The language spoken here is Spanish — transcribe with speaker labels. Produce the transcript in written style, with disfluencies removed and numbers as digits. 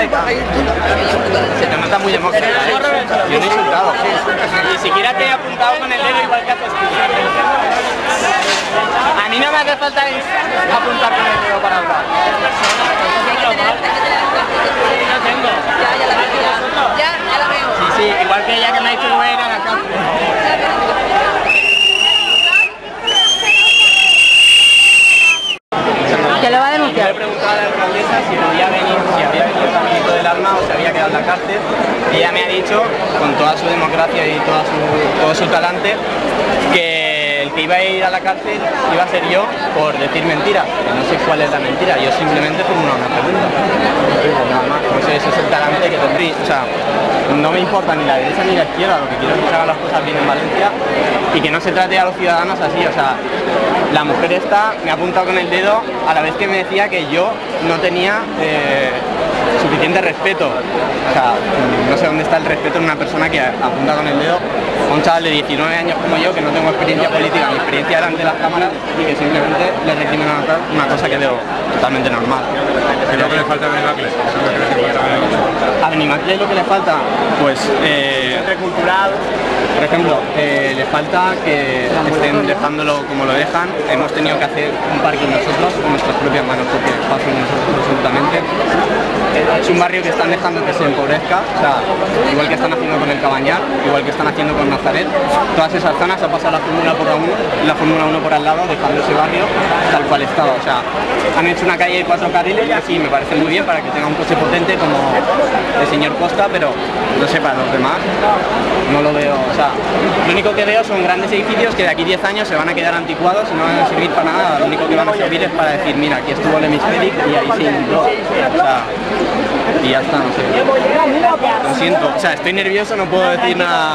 Speaker 1: Se te nota muy emocionado, ¿eh? Yo no he insultado. Ni siquiera te he apuntado con el dedo igual que haces tú. A mí no me hace falta apuntar con el dedo para hablar.
Speaker 2: Ya la veo.
Speaker 1: Sí, igual que ella que me ha dicho que voy a ir a la cárcel.
Speaker 2: ¿Qué le va a denunciar?
Speaker 1: Yo le he preguntado a la alcaldesa si había venido el caminito del arma o se había quedado en la cárcel. Y ella me ha dicho, con toda su democracia y todo su talante, que el que iba a ir a la cárcel iba a ser yo por decir mentiras. Que no sé cuál es la mentira, yo simplemente formulo una pregunta. Nada más, no sé, ese es el talante que tendría. O sea, no me importa ni la derecha ni la izquierda, lo que quiero es que se hagan las cosas bien en Valencia y que no se trate a los ciudadanos así. O sea, la mujer esta me ha apuntado con el dedo a la vez que me decía que yo no tenía suficiente respeto. O sea, no sé dónde está el respeto en una persona que apunta con el dedo a un chaval de 19 años como yo, que no tengo experiencia política ni experiencia delante de las cámaras y que simplemente le recrimina una cosa que veo totalmente normal.
Speaker 3: ¿Qué es lo que le falta a Benimaclet?
Speaker 1: A Benimaclet lo que le falta, pues, cultural. Por ejemplo, le falta que estén dejándolo como lo dejan. Hemos tenido que hacer un parking nosotros con nuestras propias manos porque pasan nosotros absolutamente. Es un barrio que están dejando que se empobrezca, o sea, igual que están haciendo con el Cabañar, igual que están haciendo con Nazaret. Todas esas zonas ha pasado la Fórmula 1 por al lado, dejando ese barrio tal cual estaba. O sea, han hecho una calle de 4 carriles que sí, me parece muy bien para que tenga un coche potente como el señor Costa, pero no sé, para los demás no lo veo. O sea, lo único que veo son grandes edificios que de aquí 10 años se van a quedar anticuados y no van a servir para nada. Lo único que van a servir es para decir, mira, aquí estuvo el hemisférico y ahí se inundó. O sea, y ya está, no sé. Lo siento, o sea, estoy nervioso, no puedo decir nada.